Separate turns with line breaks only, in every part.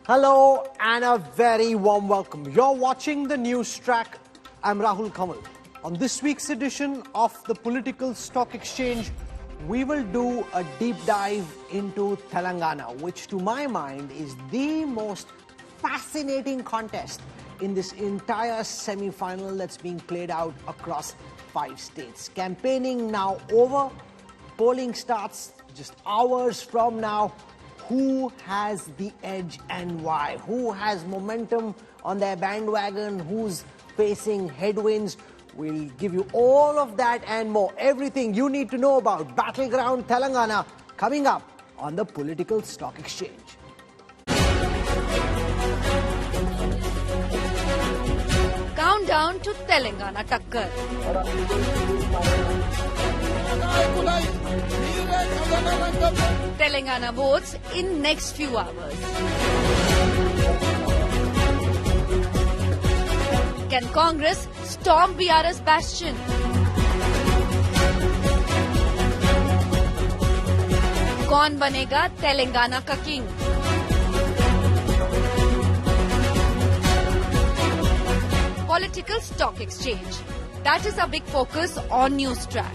Hello and a very warm welcome. You're watching the news track. I'm Rahul Kanwal. On this week's edition of the Political Stock Exchange, we will do a deep dive into Telangana, which to my mind is the most fascinating contest in this entire semi-final that's being played out across 5 states. Campaigning now over, polling starts just hours from now. Who has the edge and why? Who has momentum on their bandwagon? Who's facing headwinds? We'll give you all of that and more. Everything you need to know about Battleground Telangana coming up on the Political Stock Exchange.
Countdown to Telangana Takkar. Telangana votes in next few hours. Can Congress storm BRS bastion? कौन बनेगा तेलंगाना का king? Political Stock Exchange. That is a big focus on news track.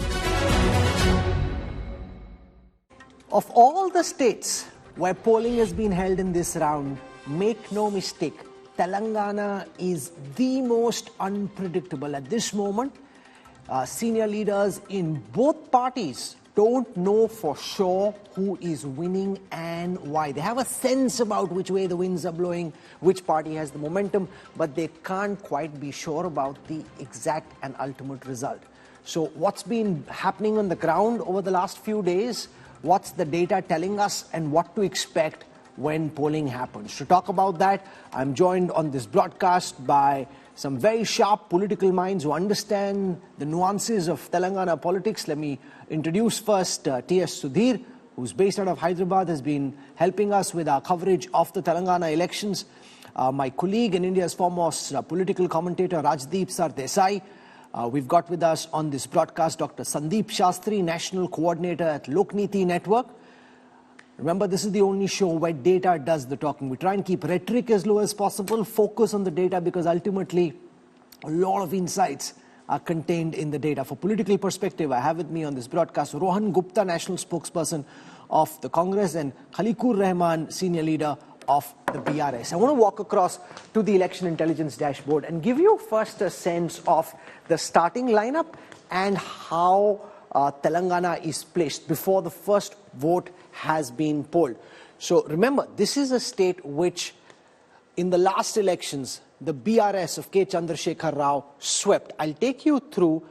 Of all the states where polling has been held in this round, make no mistake, Telangana is the most unpredictable at this moment. Senior leaders in both parties don't know for sure who is winning and why. They have a sense about which way the winds are blowing, which party has the momentum, but they can't quite be sure about the exact and ultimate result. So what's been happening on the ground over the last few days? What's the data telling us and what to expect when polling happens? To talk about that, I'm joined on this broadcast by some very sharp political minds who understand the nuances of Telangana politics. Let me introduce first T.S. Sudhir, who's based out of Hyderabad, has been helping us with our coverage of the Telangana elections. My colleague and India's foremost political commentator, Rajdeep Sardesai. We've got with us on this broadcast Dr. Sandeep Shastri, National Coordinator at Lokniti Network. Remember, this is the only show where data does the talking. We try and keep rhetoric as low as possible, focus on the data, because ultimately a lot of insights are contained in the data. For political perspective, I have with me on this broadcast Rohan Gupta, National Spokesperson of the Congress, and Khalikur Rahman, Senior Leader of the BRS. I want to walk across to the election intelligence dashboard and give you first a sense of the starting lineup and how Telangana is placed before the first vote has been polled. So remember, this is a state which in the last elections, the BRS of K. Chandrasekhar Rao swept. I'll take you through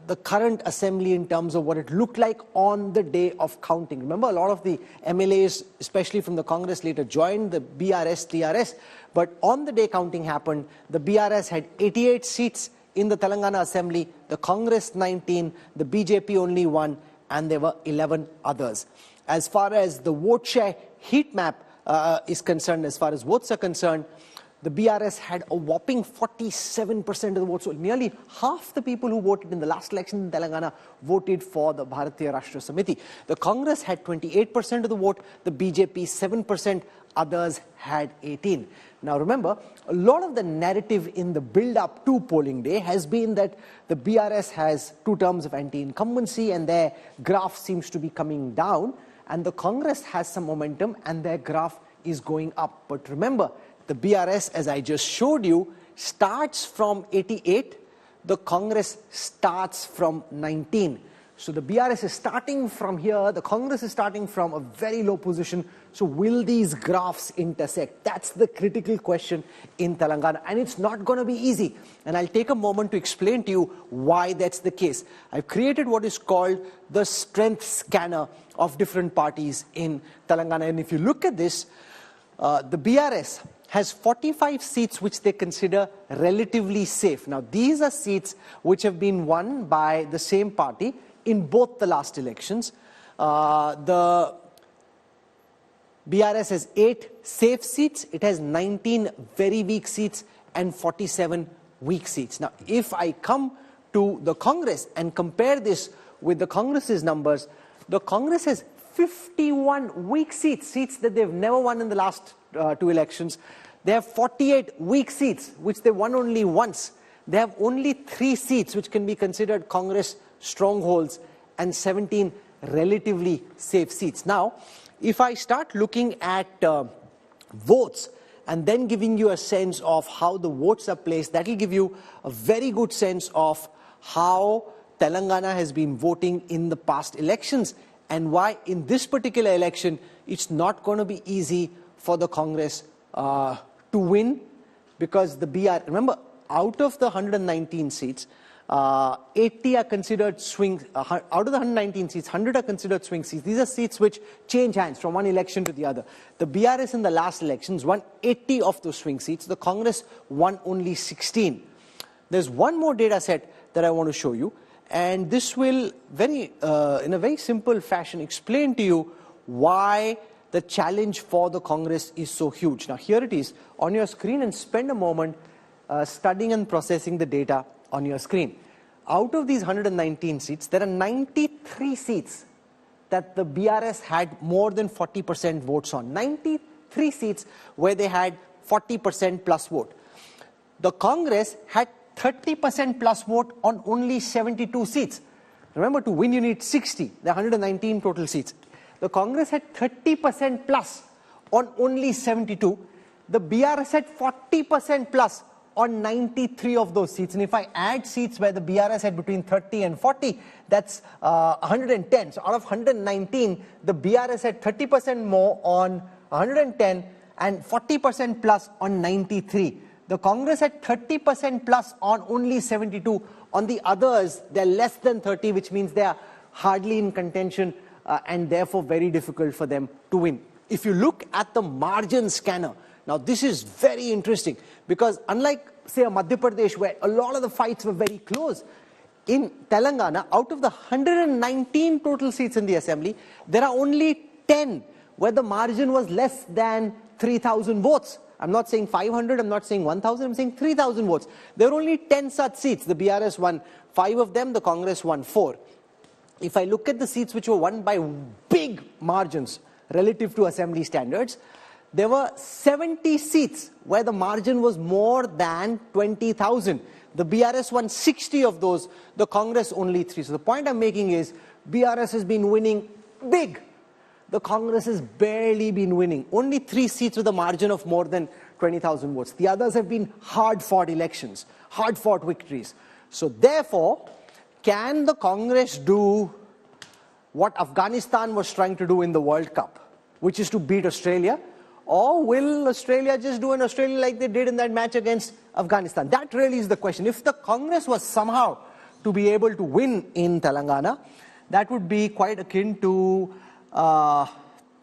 the current assembly in terms of what it looked like on the day of counting. Remember, a lot of the MLAs, especially from the Congress, later joined the BRS-TRS. But on the day counting happened, the BRS had 88 seats in the Telangana Assembly, the Congress 19, the BJP only 1, and there were 11 others. As far as the vote share heat map is concerned, as far as votes are concerned, the BRS had a whopping 47% of the votes. So nearly half the people who voted in the last election in Telangana voted for the Bharatiya Rashtra Samiti. The Congress had 28% of the vote, the BJP 7%, others had 18%. Now remember, a lot of the narrative in the build-up to polling day has been that the BRS has 2 terms of anti-incumbency and their graph seems to be coming down, and the Congress has some momentum and their graph is going up. But remember, the BRS, as I just showed you, starts from 88. The Congress starts from 19. So the BRS is starting from here. The Congress is starting from a very low position. So will these graphs intersect? That's the critical question in Telangana. And it's not going to be easy. And I'll take a moment to explain to you why that's the case. I've created what is called the strength scanner of different parties in Telangana. And if you look at this, the BRS has 45 seats which they consider relatively safe. Now, these are seats which have been won by the same party in both the last elections. The BRS has 8 safe seats, it has 19 very weak seats and 47 weak seats. Now, if I come to the Congress and compare this with the Congress's numbers, the Congress has 51 weak seats, seats that they've never won in the last two elections. They have 48 weak seats, which they won only once. They have only 3 seats, which can be considered Congress strongholds, and 17 relatively safe seats. Now, if I start looking at votes and then giving you a sense of how the votes are placed, that will give you a very good sense of how Telangana has been voting in the past elections and why in this particular election it's not going to be easy for the Congress to win, because the BR, remember, out of the 119 seats, 80 are considered swing, out of the 119 seats, 100 are considered swing seats. These are seats which change hands from one election to the other. The BRS in the last elections won 80 of those swing seats. The Congress won only 16. There's one more data set that I want to show you, and this will in a very simple fashion explain to you why the challenge for the Congress is so huge. Now here it is on your screen, and spend a moment studying and processing the data on your screen. Out of these 119 seats, there are 93 seats that the BRS had more than 40% votes on. 93 seats where they had 40% plus vote. The Congress had 30% plus vote on only 72 seats. Remember, to win you need 60. There are 119 total seats. The Congress had 30% plus on only 72. The BRS had 40% plus on 93 of those seats. And if I add seats where the BRS had between 30 and 40, that's 110. So out of 119, the BRS had 30% more on 110 and 40% plus on 93. The Congress had 30% plus on only 72. On the others, they're less than 30, which means they are hardly in contention and therefore very difficult for them to win. If you look at the margin scanner, now this is very interesting, because unlike, say, a Madhya Pradesh where a lot of the fights were very close, in Telangana, out of the 119 total seats in the assembly, there are only 10 where the margin was less than 3,000 votes. I'm not saying 500, I'm not saying 1,000, I'm saying 3,000 votes. There are only 10 such seats. The BRS won 5 of them, the Congress won 4. If I look at the seats which were won by big margins relative to assembly standards, there were 70 seats where the margin was more than 20,000. The BRS won 60 of those, the Congress only 3. So the point I'm making is, BRS has been winning big. The Congress has barely been winning. Only 3 seats with a margin of more than 20,000 votes. The others have been hard-fought elections, hard-fought victories. So therefore, can the Congress do what Afghanistan was trying to do in the World Cup, which is to beat Australia? Or will Australia just do an Australia like they did in that match against Afghanistan? That really is the question. If the Congress was somehow to be able to win in Telangana, that would be quite akin to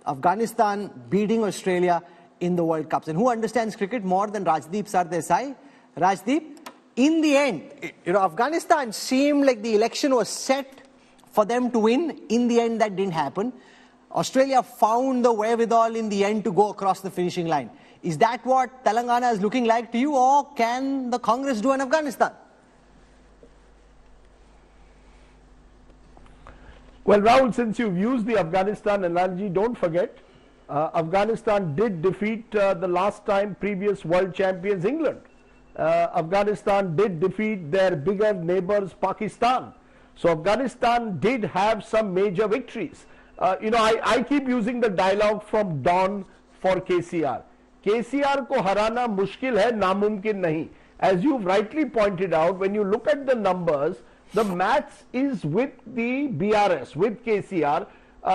Afghanistan beating Australia in the World Cups. And who understands cricket more than Rajdeep Sardesai? Rajdeep, in the end, Afghanistan seemed like the election was set for them to win. In the end, that didn't happen. Australia found the wherewithal in the end to go across the finishing line. Is that what Telangana is looking like to you, or can the Congress do in Afghanistan?
Well, Rahul, since you've used the Afghanistan analogy, don't forget, Afghanistan did defeat the last time previous world champions England. Afghanistan did defeat their bigger neighbors Pakistan. So Afghanistan did have some major victories. I keep using the dialogue from Dawn for KCR. KCR को हराना मुश्किल है, नामुमकिन नहीं. As you've rightly pointed out, when you look at the numbers, the maths is with the BRS, with KCR,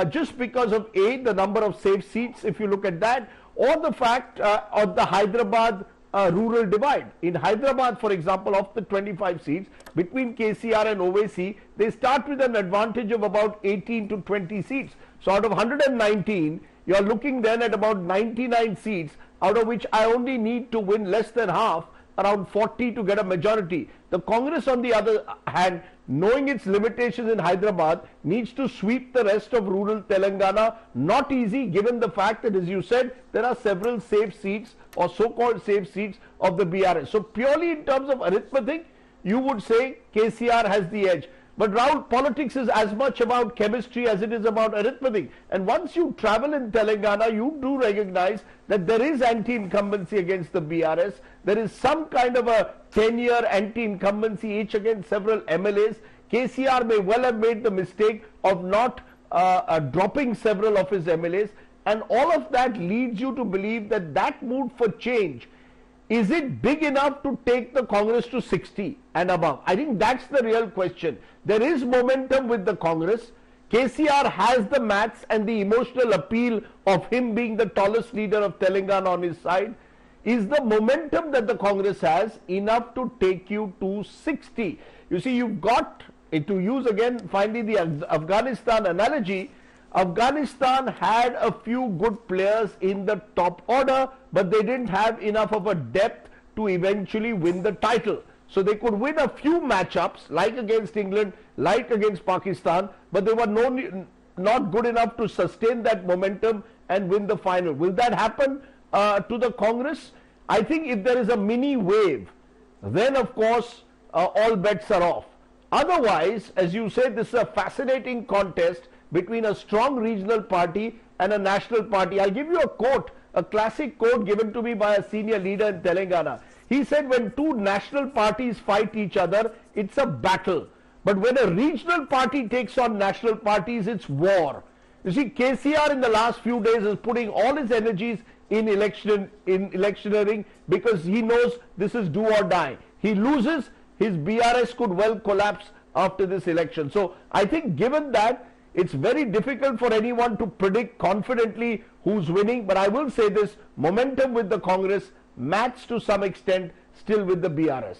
just because of A, the number of safe seats, if you look at that, or the fact of the Hyderabad rural divide. In Hyderabad, for example, of the 25 seats, between KCR and OAC, they start with an advantage of about 18 to 20 seats. So out of 119, you are looking then at about 99 seats, out of which I only need to win less than half, around 40 to get a majority. The Congress, on the other hand, knowing its limitations in Hyderabad, needs to sweep the rest of rural Telangana. Not easy, given the fact that, as you said, there are several safe seats or so-called safe seats of the BRS. So purely in terms of arithmetic, you would say KCR has the edge. But Rahul, politics is as much about chemistry as it is about arithmetic. And once you travel in Telangana, you do recognize that there is anti-incumbency against the BRS. There is some kind of a 10-year anti-incumbency each against several MLAs. KCR may well have made the mistake of not dropping several of his MLAs. And all of that leads you to believe that that mood for change, is it big enough to take the Congress to 60 and above? I think that's the real question. There is momentum with the Congress. KCR has the maths and the emotional appeal of him being the tallest leader of Telangana on his side. Is the momentum that the Congress has enough to take you to 60? You see, you've got, to use again finally the Afghanistan analogy, Afghanistan had a few good players in the top order, but they didn't have enough of a depth to eventually win the title. So they could win a few matchups, like against England, like against Pakistan, but they were not good enough to sustain that momentum and win the final. Will that happen to the Congress? I think if there is a mini wave, then of course all bets are off. Otherwise, as you said, this is a fascinating contest between a strong regional party and a national party. I'll give you a quote, a classic quote given to me by a senior leader in Telangana. He said, when two national parties fight each other, it's a battle. But when a regional party takes on national parties, it's war. You see, KCR in the last few days is putting all his energies in electioneering because he knows this is do or die. He loses, his BRS could well collapse after this election. So I think given that, it's very difficult for anyone to predict confidently who's winning, but I will say this, momentum with the Congress, matched to some extent still with the BRS.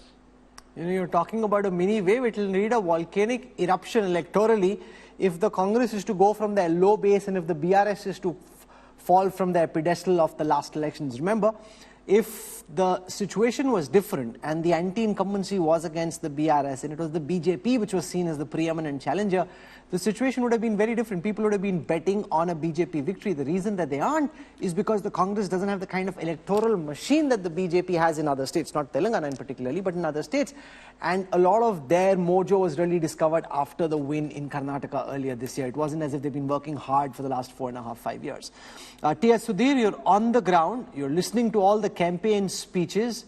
You know, you're talking about a mini wave, it will need a volcanic eruption electorally if the Congress is to go from their low base and if the BRS is to fall from their pedestal of the last elections. Remember, if the situation was different and the anti-incumbency was against the BRS and it was the BJP which was seen as the preeminent challenger, the situation would have been very different. People would have been betting on a BJP victory. The reason that they aren't is because the Congress doesn't have the kind of electoral machine that the BJP has in other states, not Telangana in particularly, but in other states. And a lot of their mojo was really discovered after the win in Karnataka earlier this year. It wasn't as if they've been working hard for the last 4.5, 5 years. T.S. Sudhir, you're on the ground, you're listening to all the campaign speeches,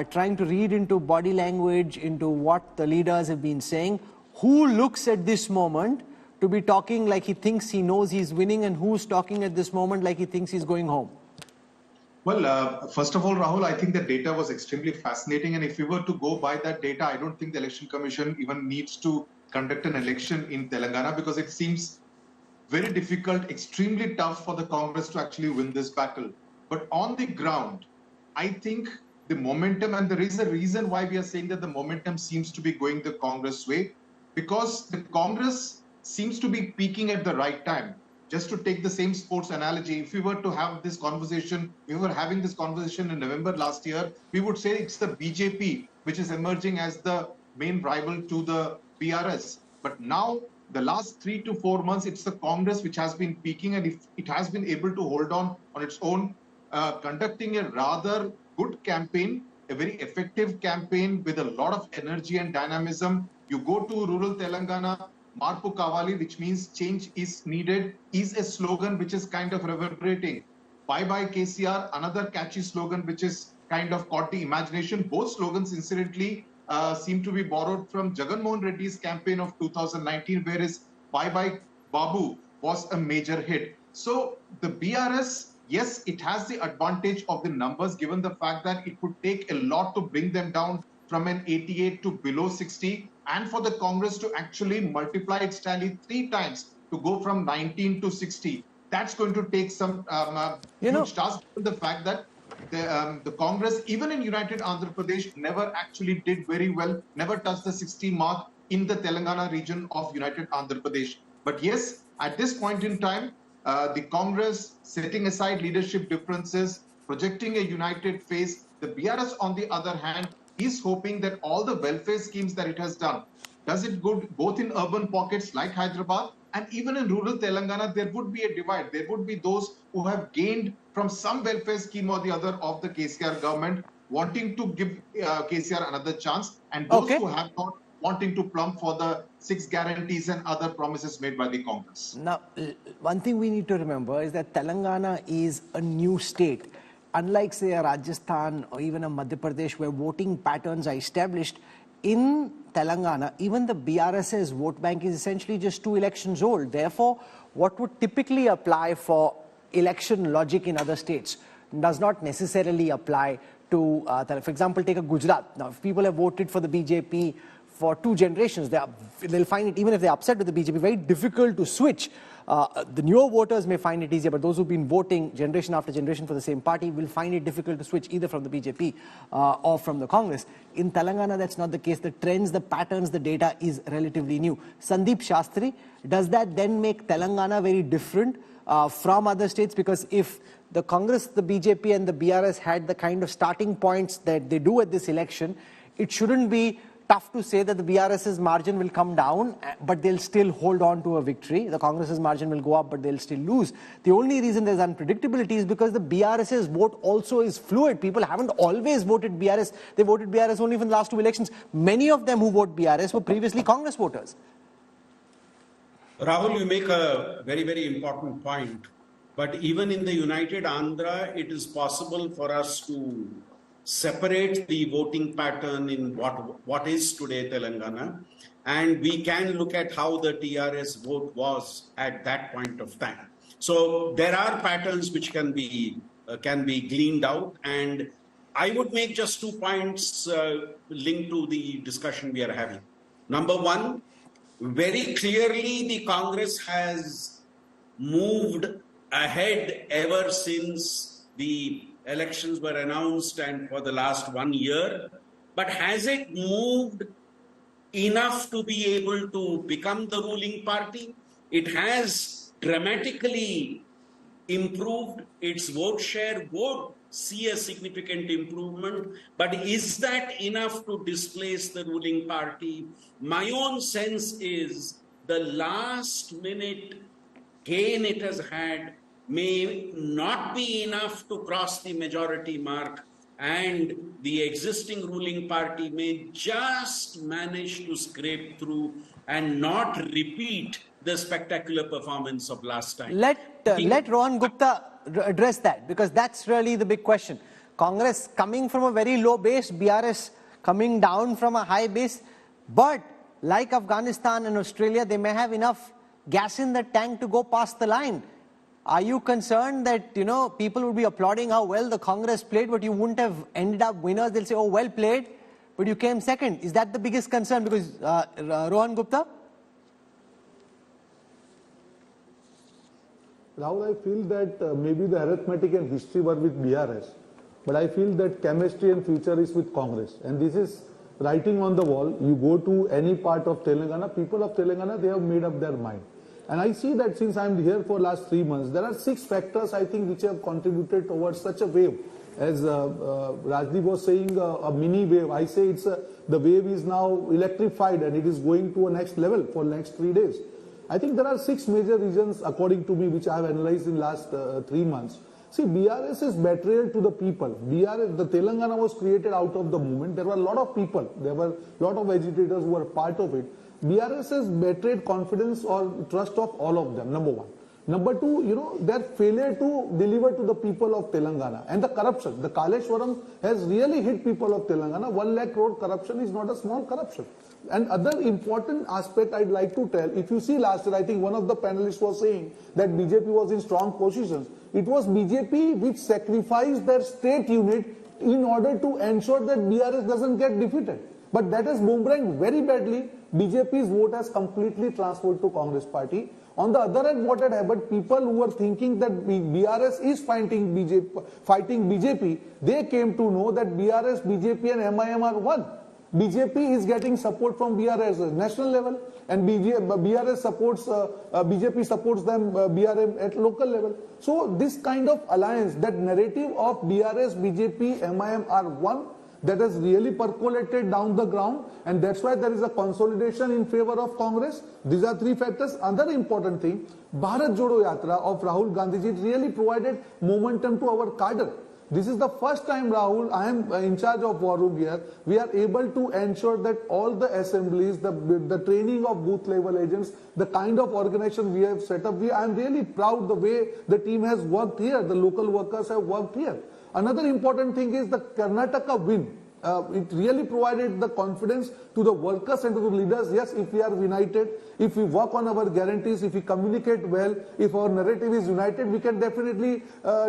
trying to read into body language, into what the leaders have been saying. Who looks at this moment to be talking like he thinks he knows he's winning, and who's talking at this moment like he thinks he's going home?
Well, first of all, Rahul, I think the data was extremely fascinating. And if we were to go by that data, I don't think the Election Commission even needs to conduct an election in Telangana because it seems very difficult, extremely tough for the Congress to actually win this battle. But on the ground, I think the momentum, and there is a reason why we are saying that the momentum seems to be going the Congress way, because the Congress seems to be peaking at the right time. Just to take the same sports analogy, if we were to have this conversation, we were having this conversation in November last year, we would say it's the BJP which is emerging as the main rival to the BRS. But now, the last 3 to 4 months, it's the Congress which has been peaking, and if it has been able to hold on its own, conducting a rather good campaign, a very effective campaign with a lot of energy and dynamism. You go to rural Telangana, Marpu Kavali, which means change is needed, is a slogan which is kind of reverberating. Bye bye KCR, another catchy slogan which is kind of caught the imagination. Both slogans, incidentally, seem to be borrowed from Jagan Mohan Reddy's campaign of 2019, whereas Bye Bye Babu was a major hit. So the BRS, yes, it has the advantage of the numbers given the fact that it would take a lot to bring them down from an 88 to below 60, and for the Congress to actually multiply its tally 3 times to go from 19 to 60. That's going to take some huge task, given the fact that the Congress, even in United Andhra Pradesh, never actually did very well, never touched the 60 mark in the Telangana region of United Andhra Pradesh. But yes, at this point in time, the Congress, setting aside leadership differences, projecting a united face, the BRS, on the other hand, is hoping that all the welfare schemes that it has done, does it good both in urban pockets like Hyderabad and even in rural Telangana. There would be a divide. There would be those who have gained from some welfare scheme or the other of the KCR government, wanting to give KCR another chance, and those who have not wanting to plump for the 6 guarantees and other promises made by the Congress.
Now, one thing we need to remember is that Telangana is a new state. Unlike, say, a Rajasthan or even a Madhya Pradesh, where voting patterns are established, in Telangana, even the BRS's vote bank is essentially just 2 elections old. Therefore, what would typically apply for election logic in other states does not necessarily apply to, for example, take a Gujarat. Now, if people have voted for the BJP for 2 generations, they'll find it, even if they're upset with the BJP, very difficult to switch. The newer voters may find it easier, but those who've been voting generation after generation for the same party will find it difficult to switch either from the BJP or from the Congress. In Telangana, that's not the case. The trends, the patterns, the data is relatively new. Sandeep Shastri, does that then make Telangana very different from other states? Because if the Congress, the BJP and the BRS had the kind of starting points that they do at this election, it shouldn't be tough to say that the BRS's margin will come down, but they'll still hold on to a victory. The Congress's margin will go up, but they'll still lose. The only reason there's unpredictability is because the BRS's vote also is fluid. People haven't always voted BRS. They voted BRS only for the last 2 elections. Many of them who vote BRS were previously Congress voters.
Rahul, you make a very, very important point. But even in the United Andhra, it is possible for us to separate the voting pattern in what is today Telangana, and we can look at how the TRS vote was at that point of time. So there are patterns which can be gleaned out, and I would make just 2 points linked to the discussion we are having. Number one, very clearly the Congress has moved ahead ever since the elections were announced and for the last 1 year, but has it moved enough to be able to become the ruling party? It has dramatically improved its vote share, would see a significant improvement, but is that enough to displace the ruling party? My own sense is the last minute gain it has had may not be enough to cross the majority mark, and the existing ruling party may just manage to scrape through and not repeat the spectacular performance of last time.
Let Rohan Gupta address that, because that's really the big question. Congress coming from a very low base, BRS coming down from a high base, but like Afghanistan and Australia, they may have enough gas in the tank to go past the line. Are you concerned that, people would be applauding how well the Congress played, but you wouldn't have ended up winners? They'll say, oh, well played, but you came second. Is that the biggest concern? Because, Rohan Gupta?
Rahul, I feel that maybe the arithmetic and history were with BRS, but I feel that chemistry and future is with Congress. And this is writing on the wall. You go to any part of Telangana, people of Telangana, they have made up their mind. And I see that since I'm here for last 3 months, there are 6 factors, I think, which have contributed towards such a wave. As Rajdeep was saying, a mini wave. I say the wave is now electrified and it is going to a next level for next 3 days. I think there are 6 major reasons, according to me, which I have analyzed in last 3 months. See, BRS is betrayal to the people. The Telangana was created out of the movement. There were a lot of people. There were a lot of agitators who were part of it. BRS has betrayed confidence or trust of all of them, number one. Number two, their failure to deliver to the people of Telangana. And the corruption. The Kaleshwaram has really hit people of Telangana. 1 lakh crore corruption is not a small corruption. And other important aspect I'd like to tell, if you see last year, I think one of the panelists was saying that BJP was in strong positions. It was BJP which sacrificed their state unit in order to ensure that BRS doesn't get defeated. But that has boomeranged very badly. BJP's vote has completely transferred to Congress party. On the other hand, what had happened, people who were thinking that BRS is fighting BJP, they came to know that BRS, BJP and MIM are one. BJP is getting support from BRS at national level, and BRS supports, BJP supports them, BRM at local level. So this kind of alliance, that narrative of BRS, BJP, MIM are one, that has really percolated down the ground, and that's why there is a consolidation in favor of Congress. These are 3 factors. Another important thing, Bharat Jodo Yatra of Rahul Gandhiji really provided momentum to our cadre. This is the first time, Rahul, I am in charge of War Room here. We are able to ensure that all the assemblies, the training of booth level agents, the kind of organization we have set up, I am really proud the way the team has worked here, the local workers have worked here. Another important thing is the Karnataka win. It really provided the confidence to the workers and to the leaders. Yes, if we are united, if we work on our guarantees, if we communicate well, if our narrative is united, we can definitely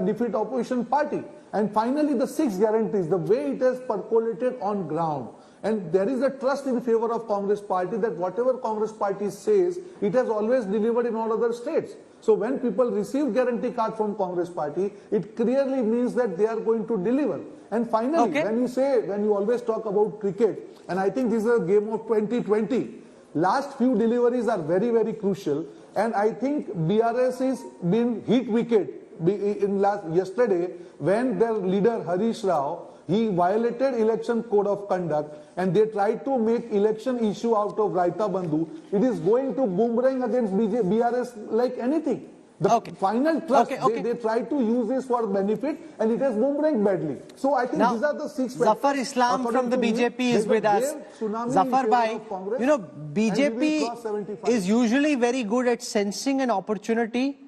defeat opposition party. And finally, the 6 guarantees, the way it has percolated on ground. And there is a trust in favor of Congress party that whatever Congress party says, it has always delivered in all other states. So when people receive guarantee card from Congress party, it clearly means that they are going to deliver. And finally, when you always talk about cricket, and I think this is a game of 2020, last few deliveries are very, very crucial. And I think BRS is been hit wicket yesterday when their leader Harish Rao, he violated election code of conduct and they tried to make election issue out of Raita Bandhu. It is going to boomerang against BRS like anything. The final trust, they tried to use this for benefit and it has boomerang badly. So I think
now,
these are the 6
Zafar Islam from the BJP is with us. Zafar bhai, you know, BJP is usually very good at sensing an opportunity,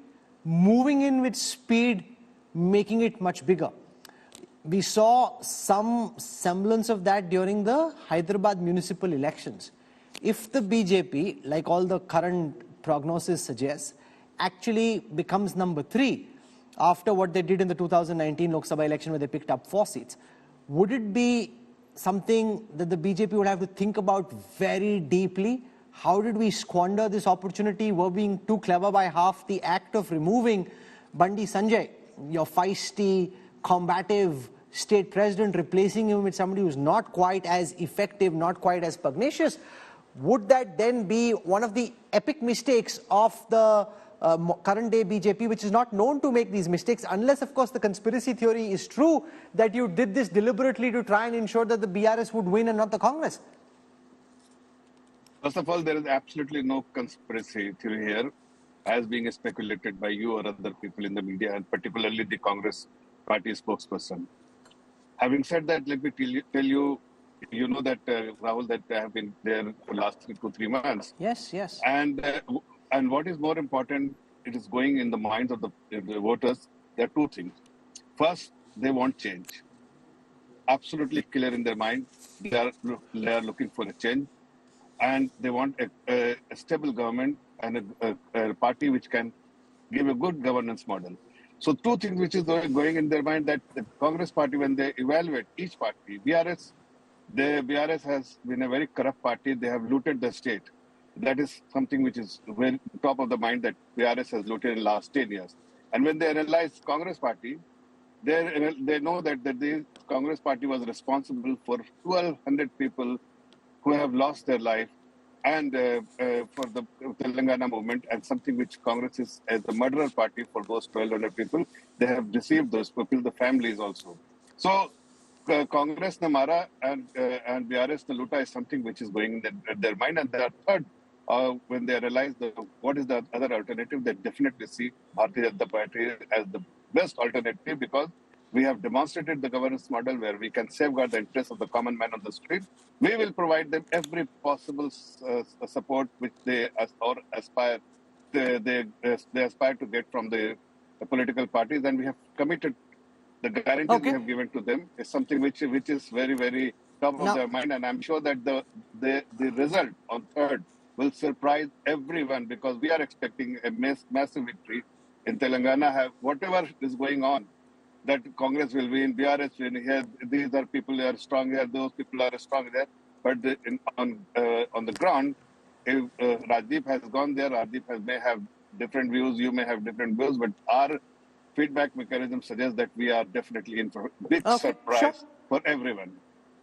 moving in with speed, making it much bigger. We saw some semblance of that during the Hyderabad municipal elections. If the BJP, like all the current prognosis suggests, actually becomes number 3 after what they did in the 2019 Lok Sabha election where they picked up 4 seats, would it be something that the BJP would have to think about very deeply? How did we squander this opportunity? We're being too clever by half. The act of removing Bandi Sanjay, your feisty, combative state president, replacing him with somebody who's not quite as effective, not quite as pugnacious, would that then be one of the epic mistakes of the current day BJP, which is not known to make these mistakes, unless of course the conspiracy theory is true that you did this deliberately to try and ensure that the BRS would win and not the Congress?
First of all, there is absolutely no conspiracy theory here as being speculated by you or other people in the media, and particularly the Congress party spokesperson. Having said that, let me tell you, you know that, Rahul, that I have been there for the last 2 to 3 months.
Yes, yes.
And what is more important, it is going in the minds of the voters. There are 2 things. First, they want change. Absolutely clear in their mind. They are looking for a change. And they want a stable government and a party which can give a good governance model. So 2 things which is going in their mind, that the Congress party, when they evaluate each party, BRS has been a very corrupt party. They have looted the state. That is something which is very top of the mind, that BRS has looted in the last 10 years. And when they analyze Congress party, they know that the Congress party was responsible for 1,200 people who have lost their life, and for the Telangana movement, and something which Congress is as the murderer party for those 1,200 people. They have deceived those people, the families also. So Congress na mara and BRS na luta is something which is going in their mind. And they are third, when they realize what is the other alternative, they definitely see Bharatiya Janata Party as the best alternative, because we have demonstrated the governance model where we can safeguard the interests of the common man on the street. We will provide them every possible support which they aspire to get from the political parties, and we have committed. The guarantees we have given to them is something which is very, very top of their mind, and I'm sure that the result on 3rd will surprise everyone, because we are expecting a massive victory in Telangana. Whatever is going on, that Congress will win, BRS will win here. These are people who are strong here, those people are strong there. But on the ground, if Rajdeep has gone there, Rajdeep may have different views, you may have different views, but our feedback mechanism suggests that we are definitely in for a big surprise for everyone.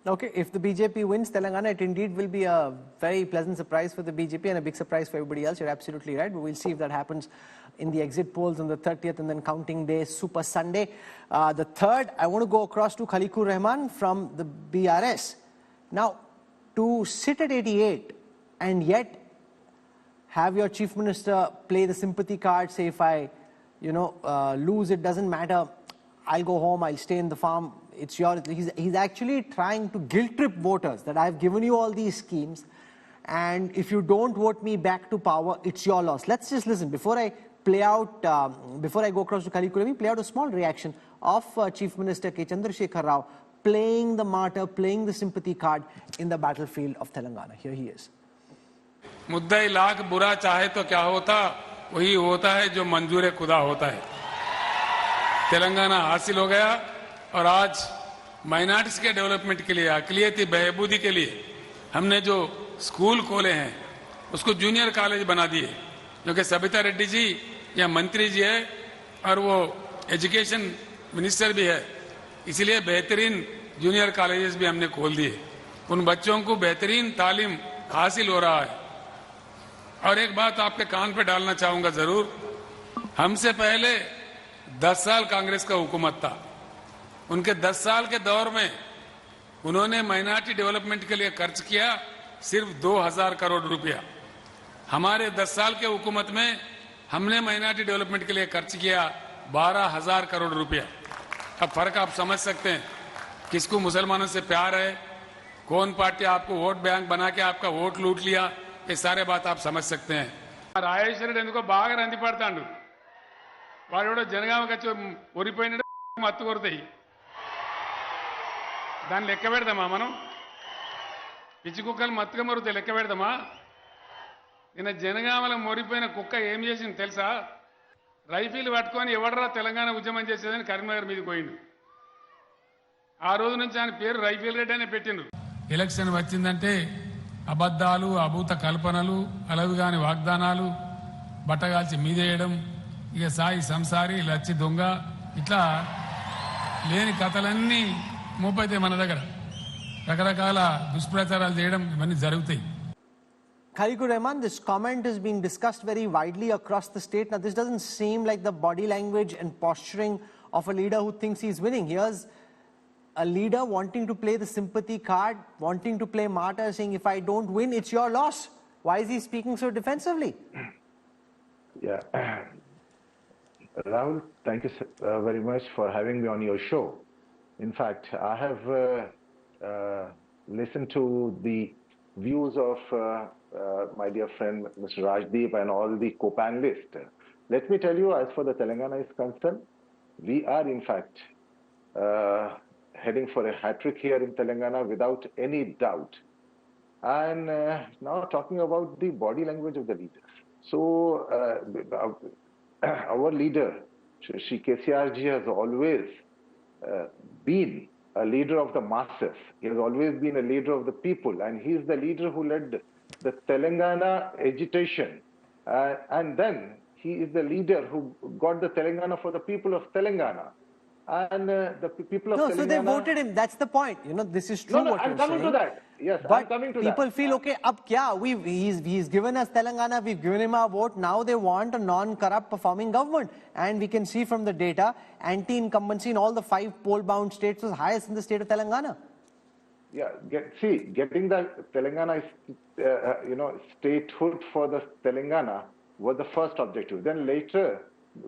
Okay, if the BJP wins Telangana, it indeed will be a very pleasant surprise for the BJP and a big surprise for everybody else. You're absolutely right, but we'll see if that happens in the exit polls on the 30th and then counting day, Super Sunday. The 3rd, I want to go across to Khaliqur Rahman from the BRS. Now, to sit at 88 and yet have your chief minister play the sympathy card, say if I lose, it doesn't matter. I'll go home, I'll stay in the farm, it's yours. He's actually trying to guilt trip voters that I've given you all these schemes, and if you don't vote me back to power, it's your loss. Let's just listen. Before I play out, before I go across to Kaliku, let me play out a small reaction of Chief Minister K. Chandrasekhar Rao playing the martyr, playing the sympathy card in the battlefield of Telangana. Here he is.
मुद्दई lakh बुरा चाहे तो क्या होता, वही होता है जो मंजूर खुदा होता है। तेलंगाना हासिल हो गया और आज माइनॉरिटीज के डेवलपमेंट के लिए, अकलियती बहबूदी के लिए हमने जो स्कूल खोले हैं उसको जूनियर कॉलेज बना दिए, क्योंकि सबिता रेड्डी जी या मंत्री जी है और वो एजुकेशन मिनिस्टर भी है, इसलिए बेहतरीन जूनियर कॉलेजेस भी हमने खोल दिए। उन बच्चों को बेहतरीन तालीम हासिल हो रहा है। और एक बात आपके कान पे डालना चाहूंगा जरूर, हमसे पहले 10 साल कांग्रेस का हुकूमत था। उनके 10 साल के दौर में उन्होंने माइनॉरिटी डेवलपमेंट के लिए खर्च किया सिर्फ 2000 करोड़ रुपया। हमारे 10 साल के हुकूमत में हमने माइनॉरिटी डेवलपमेंट के लिए खर्च किया 12,000 करोड़ रुपया। अब फर्क आप समझ सकते हैं, किसको मुसलमानों से प्यार है, कौन पार्टी आपको वोट बैंक बना के आपका वोट लूट लिया, ये सारे बात आप समझ सकते हैं। రాజేశ్వరుడు ఎందుకో బాగా రంది పడతాడు, వాడు కూడా జనగామకి వచ్చి ఒరిపోయినట్టు మత్తు కొడతాయి, దాన్ని లెక్క పెడదామా మనం? పిచ్చి కుక్కలు మత్తుగా మొరుతాయి, లెక్క పెడదామా? నిన్న జనగామల మొరిపోయిన కుక్క ఏం చేసింది తెలుసా? రైఫిల్ పట్టుకొని ఎవడరా తెలంగాణ ఉద్యమం చేసేదని కరీంనగర్ మీదకి పోయిండు. ఆ రోజు నుంచి ఆయన పేరు రైఫిల్ రెడ్డి అనే పెట్టిండ్రు. ఎలక్షన్ వచ్చిందంటే అబద్ధాలు, అభూత కల్పనలు, అలవిగాని వాగ్దానాలు, బట్టగాల్చి మీదేయడం, ఇక సాయి సంసారి, లచ్చి దొంగ, ఇట్లా లేని కథలన్నీ మోపైతే మన దగ్గర రకరకాల దుష్ప్రచారాలు చేయడం ఇవన్నీ జరుగుతాయి.
Khalikur Rahman, this comment is being discussed very widely across the state. Now, this doesn't seem like the body language and posturing of a leader who thinks he's winning. Here's a leader wanting to play the sympathy card, wanting to play martyr, saying, if I don't win, it's your loss. Why is he speaking so defensively?
Yeah. Rahul, thank you very much for having me on your show. In fact, I have listened to the views of my dear friend Mr. Rajdeep and all the co-panelists. Let me tell you, as far as Telangana is concerned, we are in fact heading for a hat-trick here in Telangana without any doubt. And now talking about the body language of the leaders. So our leader, Shri KCR ji, has always been a leader of the masses. He has always been a leader of the people, and he is the leader who led the Telangana agitation. And then he is the leader who got the Telangana for the people of Telangana. And the people of Telangana...
So they voted him. That's the point. You know, this is true.
No,
what
I'm
you're
coming
saying.
to that. Yes,
but
I'm coming to
people
that.
feel, okay, ab kya? He's given us Telangana, we've given him our vote. Now they want a non-corrupt performing government. And we can see from the data, anti-incumbency in all the 5 poll-bound states was highest in the state of Telangana.
Yeah, getting the Telangana, statehood for the Telangana was the first objective. Then later,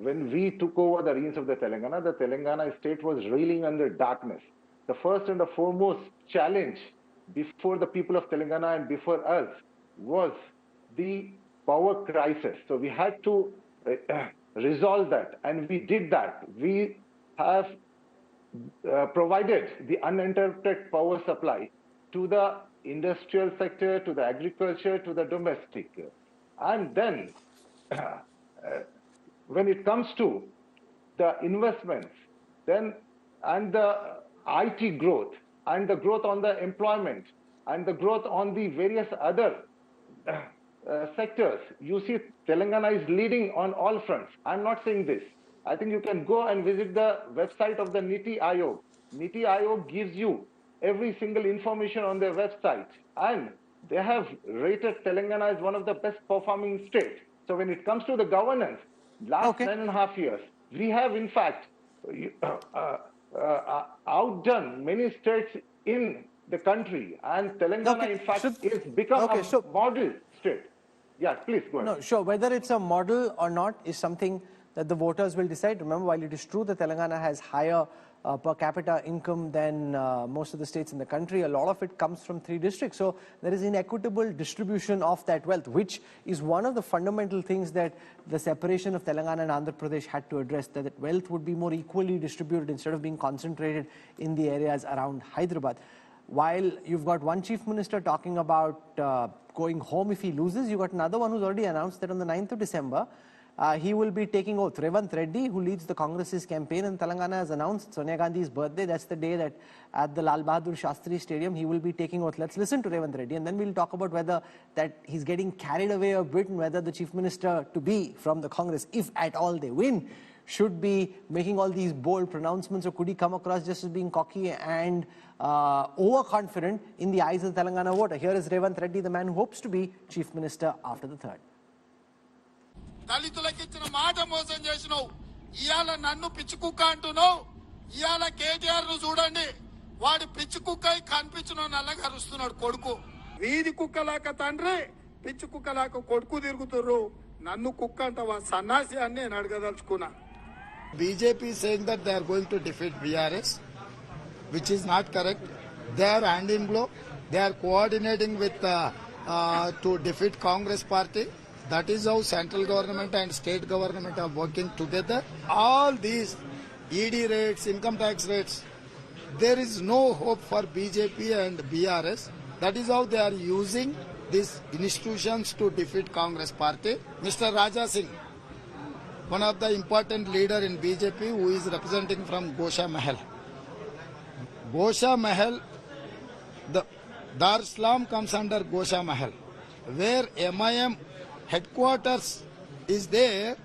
when we took over the reins of the Telangana state was reeling under darkness. The first and the foremost challenge before the people of Telangana and before us was the power crisis. So we had to resolve that, and we did that. We have provided the uninterrupted power supply to the industrial sector, to the agriculture, to the domestic. And then when it comes to the investments, then and the IT growth, and the growth on the employment, and the growth on the various other sectors, you see Telangana is leading on all fronts. I'm not saying this. I think you can go and visit the website of the NITI Aayog. NITI Aayog gives you every single information on their website, and they have rated Telangana as one of the best performing states. So when it comes to the governance, last 9.5 years, we have in fact outdone many states in the country, and Telangana in fact is become a model state. Yeah, please go ahead.
No, sure. Whether it's a model or not is something that the voters will decide. Remember, while it is true that Telangana has higher per capita income than most of the states in the country, a lot of it comes from 3 districts. So there is inequitable distribution of that wealth, which is one of the fundamental things that the separation of Telangana and Andhra Pradesh had to address, that wealth would be more equally distributed instead of being concentrated in the areas around Hyderabad. While you've got one chief minister talking about going home if he loses, you've got another one who's already announced that on the 9th of December, he will be taking oath. Revanth Reddy, who leads the Congress's campaign in Telangana, has announced Sonia Gandhi's birthday. That's the day that at the Lal Bahadur Shastri Stadium, he will be taking oath. Let's listen to Revanth Reddy, and then we'll talk about whether that he's getting carried away a bit and whether the chief minister to be from the Congress, if at all they win, should be making all these bold pronouncements, or could he come across just as being cocky and overconfident in the eyes of the Telangana voter? Here is Revanth Reddy, the man who hopes to be chief minister after the 3rd.
దళితులకు ఇచ్చిన మాట మోసం చేసినావు. ఇవాళ నన్ను పిచ్చి కుక్క అంటున్నావు. ఇవాళ కేటీఆర్ ను చూడండి, వాడి పిచ్చి కుక్క కనిపించిన నల్లగా అరుస్తున్నాడు కొడుకు. వీధి కుక్కలాక తండ్రి, పిచ్చి కుక్కలాక కొడుకు తిరుగుతుర్రు. నన్ను కుక్క అంటవా సన్నాసి అని నేను అడగదలుచుకున్నా.
BJP is saying that they are going to defeat BRS, which is not correct. They are hand in glove. They are coordinating with to defeat Congress party. That is how central government and state government are working together. All these ED rates, income tax rates, there is no hope for BJP and BRS. That is how they are using these institutions to defeat Congress party. Mr. Raja Singh, one of the important leader in BJP, who is representing from Gosha Mahal. Gosha Mahal, the Dar Islam comes under Gosha Mahal, where MIM headquarters is there.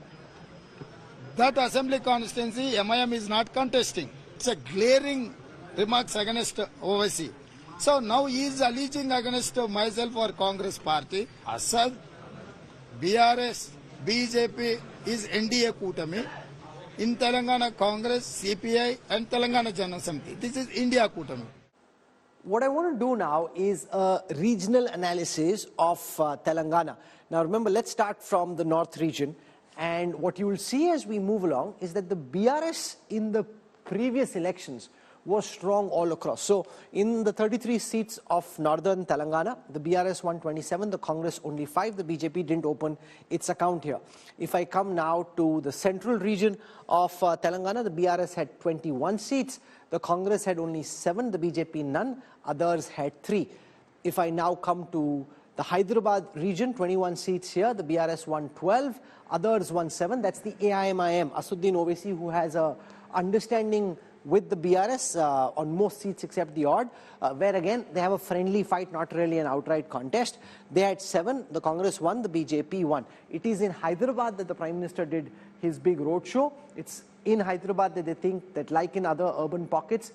That assembly constituency MIM is not contesting. It's a glaring remarks against OVC. So now he is alleging against myself or Congress party. Assad, BRS, BJP is NDA Kutami. In Telangana Congress, CPI and Telangana Janana Samiti. This is India Kutami.
What I want to do now is a regional analysis of Telangana. Now remember, let's start from the north region, and what you will see as we move along is that the BRS in the previous elections was strong all across. So in the 33 seats of northern Telangana, the BRS won 27, the Congress only 5, the BJP didn't open its account here. If I come now to the central region of Telangana, the BRS had 21 seats, the Congress had only 7, the BJP none, others had 3. If I now come to the Hyderabad region, 21 seats here, the BRS won 12, others won 7. That's the AIMIM, Asuddin Owaisi, who has a understanding with the BRS on most seats except the odd, where again they have a friendly fight, not really an outright contest. They had 7, the Congress won, the BJP won. It is in Hyderabad that the Prime Minister did his big roadshow. It's in Hyderabad that they think that, like in other urban pockets,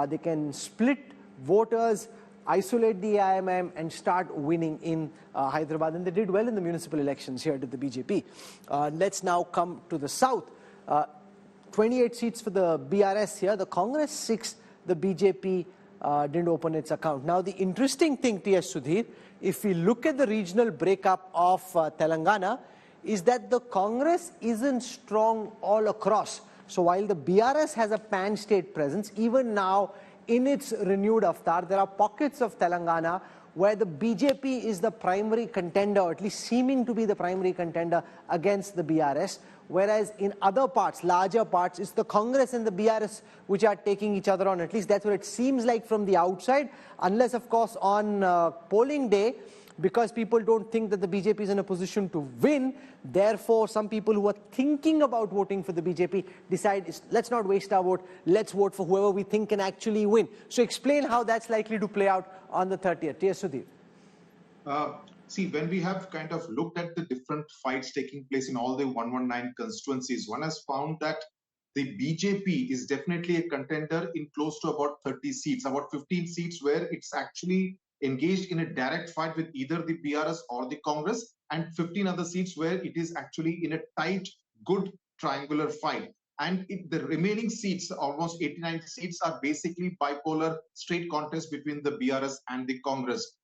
they can split voters, isolate the AIMIM and start winning in Hyderabad. And they did well in the municipal elections here, did the BJP. Let's now come to the south. 28 seats for the BRS here, the Congress 6, the BJP didn't open its account. Now the interesting thing, T.S. Sudhir, if we look at the regional breakup of Telangana, is that the Congress isn't strong all across. So while the BRS has a pan-state presence, even now in its renewed avatar, there are pockets of Telangana where the BJP is the primary contender, or at least seeming to be the primary contender against the BRS, whereas in other parts, larger parts, it's the Congress and the BRS which are taking each other on. At least that's what it seems like from the outside, unless of course on polling day, because people don't think that the BJP is in a position to win, therefore some people who are thinking about voting for the BJP decide, let's not waste our vote, let's vote for whoever we think can actually win. So explain how that's likely to play out on the 30th. Yes, Sudhir.
See, when we have kind of looked at the different fights taking place in all the 119 constituencies, one has found that the BJP is definitely a contender in close to about 30 seats, about 15 seats where it's actually engaged in a direct fight with either the BRS or the Congress, and 15 other seats where it is actually in a tight, good triangular fight. And the remaining seats, almost 89 seats, are basically bipolar straight contest between the BRS and the Congress.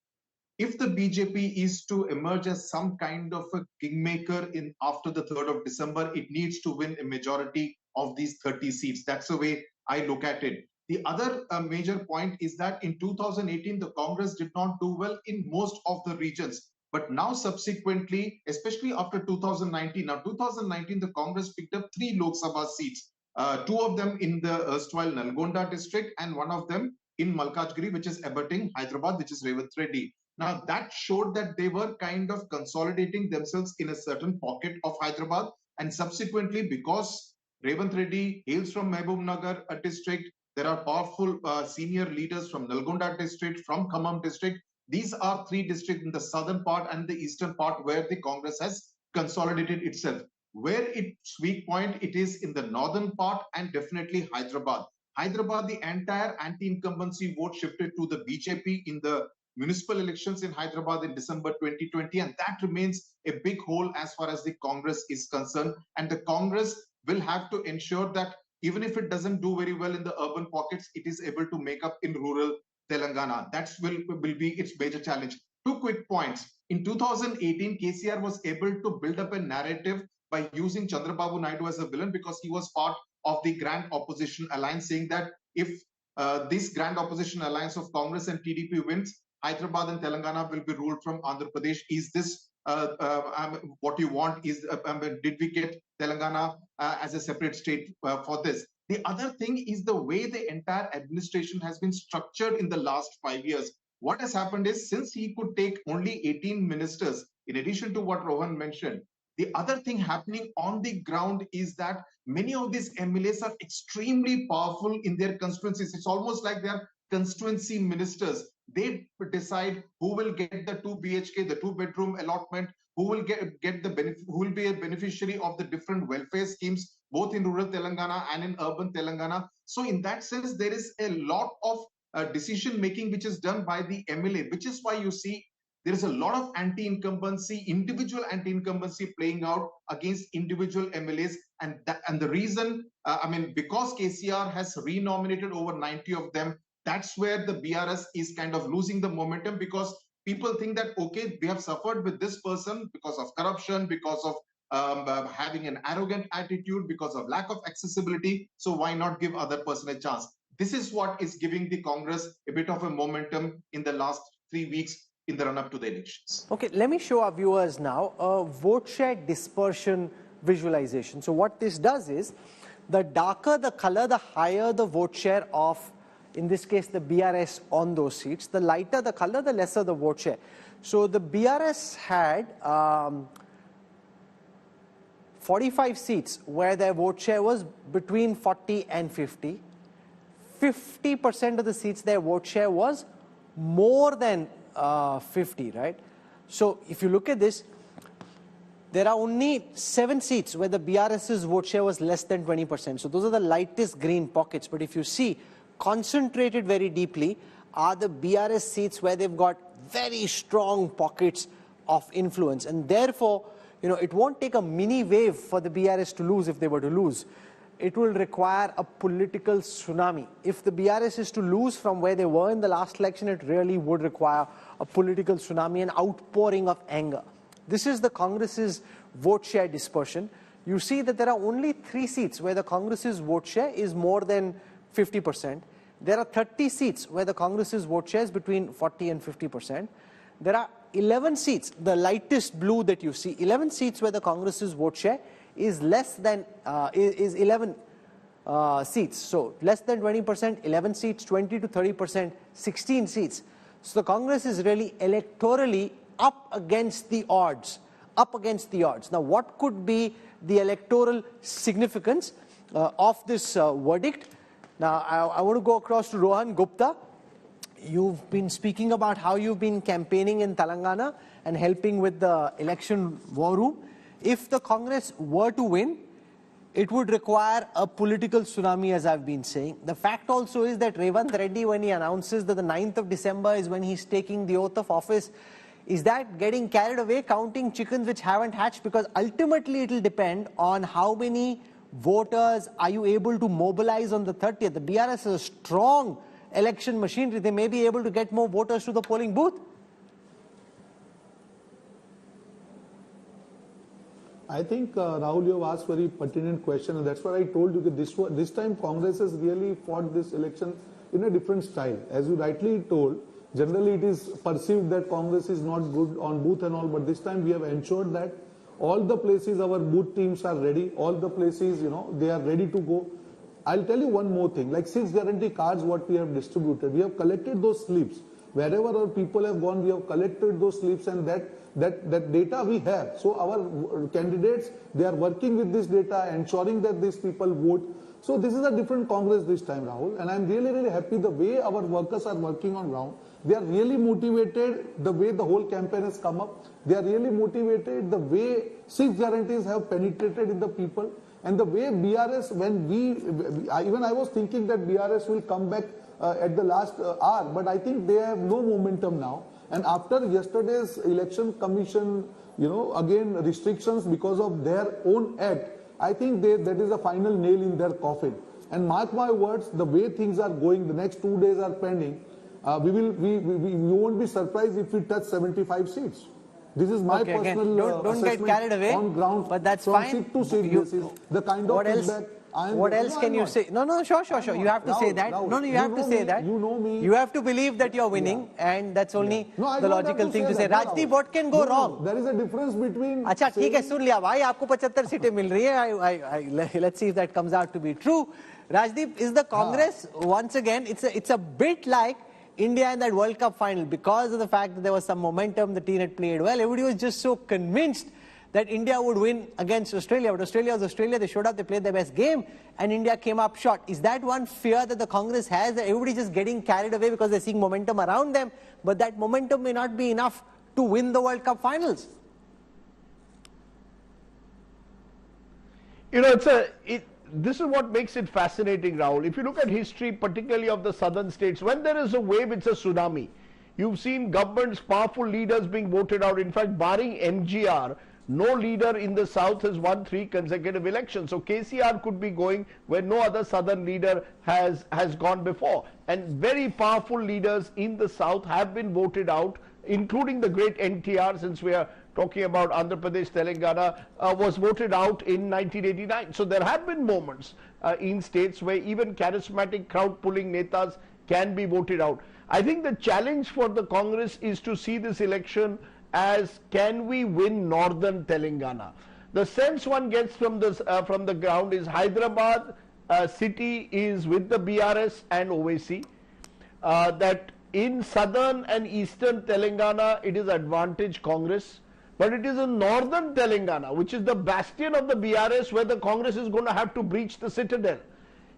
if the BJP is to emerge as some kind of a kingmaker after the 3rd of December, it needs to win a majority of these 30 seats. That's the way I look at it. The other major point is that in 2018, the Congress did not do well in most of the regions. But now subsequently, especially after 2019, now 2019, the Congress picked up 3 Lok Sabha seats, 2 of them in the erstwhile Nalgonda district and 1 of them in Malkajgiri, which is abutting Hyderabad, which is Revanth Reddy. Now that showed that they were kind of consolidating themselves in a certain pocket of Hyderabad, and subsequently because Revanth Reddy hails from Mehboob a district, there are powerful senior leaders from Nalgonda district, from Khammam district. These are 3 districts in the southern part and the eastern part where the Congress has consolidated itself. Where its weak point, it is in the northern part and definitely Hyderabad. Hyderabad, the entire anti-incumbency vote shifted to the BJP in the municipal elections in Hyderabad in December 2020, and that remains a big hole as far as the Congress is concerned. And the Congress will have to ensure that even if it doesn't do very well in the urban pockets, it is able to make up in rural Telangana. That will be its major challenge. 2 quick points. In 2018, KCR was able to build up a narrative by using Chandrababu Naidu as a villain because he was part of the grand opposition alliance, saying that if this grand opposition alliance of Congress and TDP wins, Hyderabad and Telangana will be ruled from Andhra Pradesh. Is this what you want? Did we get Telangana as a separate state for this? The other thing is the way the entire administration has been structured in the last 5 years. What has happened is, since he could take only 18 ministers, in addition to what Rohan mentioned, the other thing happening on the ground is that many of these MLAs are extremely powerful in their constituencies. It's almost like they are constituency ministers. They decide who will get the 2 BHK, the 2-bedroom allotment, who will get the benefit, who will be a beneficiary of the different welfare schemes, both in rural Telangana and in urban Telangana. So in that sense, there is a lot of decision making which is done by the MLA, which is why you see there is a lot of anti-incumbency, individual anti-incumbency playing out against individual MLAs. And the reason, because KCR has renominated over 90 of them, that's where the BRS is kind of losing the momentum, because people think that, okay, we have suffered with this person because of corruption, because of having an arrogant attitude, because of lack of accessibility. So why not give other person a chance? This is what is giving the Congress a bit of a momentum in the last 3 weeks in the run-up to the elections.
Okay, let me show our viewers now a vote share dispersion visualization. So what this does is, the darker the color, the higher the vote share of, in this case, the BRS on those seats. The lighter the color, the lesser the vote share. So the BRS had 45 seats where their vote share was between 40 and 50. 50% of the seats their vote share was more than 50, right? So if you look at this, there are only 7 seats where the BRS's vote share was less than 20%. So those are the lightest green pockets. But if you see, concentrated very deeply are the BRS seats where they've got very strong pockets of influence. And therefore, it won't take a mini wave for the BRS to lose if they were to lose. It will require a political tsunami. If the BRS is to lose from where they were in the last election, it really would require a political tsunami, an outpouring of anger. This is the Congress's vote share dispersion. You see that there are only 3 seats where the Congress's vote share is more than 50%. There are 30 seats where the Congress's vote share is between 40 and 50%. There are 11 seats, the lightest blue that you see, 11 seats where the Congress's vote share is less than, is 11 seats. So less than 20%, 11 seats, 20 to 30%, 16 seats. So the Congress is really electorally up against the odds, Now what could be the electoral significance of this verdict? Now I want to go across to Rohan Gupta. You've been speaking about how you've been campaigning in Telangana and helping with the election war room. If the Congress were to win, it would require a political tsunami, as I've been saying. The fact also is that Revanth Reddy, when he announces that the 9th of December is when he's taking the oath of office, is that getting carried away, counting chickens which haven't hatched? Because ultimately it will depend on how many voters are you able to mobilize on the 30th. The BRS is a strong election machinery. They may be able to get more voters to the polling booth.
I think, Rahul, you have asked very pertinent question, and that's what I told you that this time Congress has really fought this election in a different style. As you rightly told, generally it is perceived that Congress is not good on booth and all, but this time we have ensured that all the places our booth teams are ready, all the places, they are ready to go. I'll tell you one more thing, like 6 guarantee cards what we have distributed, we have collected those slips. Wherever our people have gone, we have collected those slips, and that data we have. So our candidates, they are working with this data, ensuring that these people vote. So this is a different Congress this time, Rahul, and I'm really, really happy the way our workers are working on ground. They are really motivated the way the whole campaign has come up. They are really motivated the way 6 guarantees have penetrated in the people, and the way BRS, when I was thinking that BRS will come back at the last hour, but I think they have no momentum now. And after yesterday's election commission, again restrictions because of their own act, I think that is a final nail in their coffin. And mark my words, the way things are going, the next 2 days are pending. We won't be surprised if we touch 75 seats. This is my personal
don't get carried away
on ground,
but that's
from
fine.
Seat to seat basis. The kind of feedback.
What else can you say? No, sure. You have to say that. No, you have to say that.
You know me.
You have to believe that you're winning, and that's only the logical thing to say. Rajdeep, what can go wrong?
There is a difference between.
अच्छा ठीक है, सुन लिया भाई, आपको 75 सीटें मिल रही है. Let's see if that comes out to be true. Rajdeep, is the Congress once again? It's a bit like India in that World Cup final, because of the fact that there was some momentum, the team had played well. Everybody was just so convinced that India would win against Australia. But Australia was Australia, they showed up, they played their best game, and India came up short. Is that one fear that the Congress has, that everybody just getting carried away because they're seeing momentum around them, but that momentum may not be enough to win the World Cup finals?
This is what makes it fascinating, Rahul. If you look at history, particularly of the southern states, when there is a wave, it's a tsunami. You've seen governments, powerful leaders being voted out. In fact, barring MGR, no leader in the south has won 3 consecutive elections. So KCR could be going where no other southern leader has gone before. And very powerful leaders in the south have been voted out, including the great NTR, since we are talking about Andhra Pradesh, Telangana, was voted out in 1989. So there have been moments in states where even charismatic crowd-pulling netas can be voted out. I think the challenge for the Congress is to see this election as, can we win northern Telangana? The sense one gets from the ground is Hyderabad city is with the BRS and OAC, that in southern and eastern Telangana it is advantage Congress, but it is in northern Telangana, which is the bastion of the BRS, where the Congress is going to have to breach the citadel.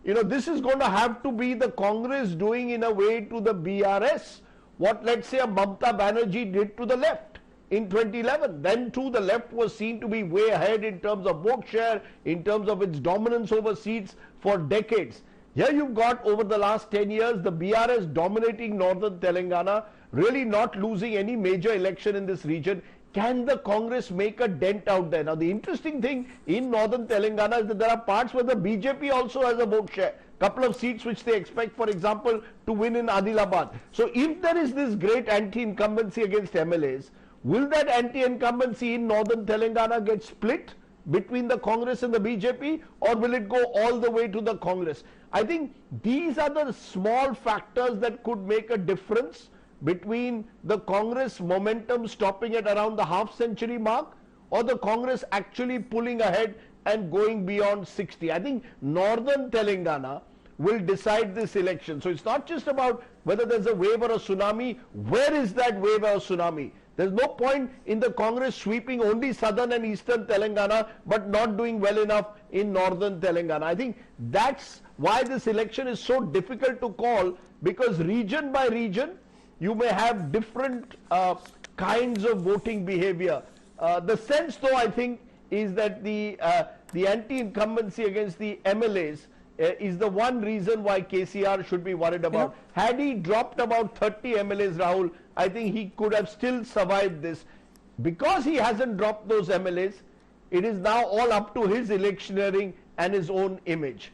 This is going to have to be the Congress doing in a way to the BRS what, let's say, a Mamata Banerjee did to the left in 2011. Then too, the left was seen to be way ahead in terms of vote share, in terms of its dominance over seats for decades. Here you've got, over the last 10 years, the BRS dominating northern Telangana, really not losing any major election in this region. Can the Congress make a dent out there? Now, the interesting thing in northern Telangana is that there are parts where the BJP also has a vote share. Couple of seats which they expect, for example, to win in Adilabad. So if there is this great anti-incumbency against MLAs, will that anti-incumbency in northern Telangana get split between the Congress and the BJP, or will it go all the way to the Congress? I think these are the small factors that could make a difference between the Congress momentum stopping at around the half-century mark, or the Congress actually pulling ahead and going beyond 60. I think northern Telangana will decide this election. So it's not just about whether there's a wave or a tsunami. Where is that wave or a tsunami? There's no point in the Congress sweeping only southern and eastern Telangana but not doing well enough in northern Telangana. I think that's why this election is so difficult to call, because region by region you may have different kinds of voting behavior. The sense, though, I think, is that the anti-incumbency against the MLAs is the one reason why KCR should be worried about. Had he dropped about 30 MLAs, Rahul, I think he could have still survived this. Because he hasn't dropped those MLAs, it is now all up to his electioneering and his own image.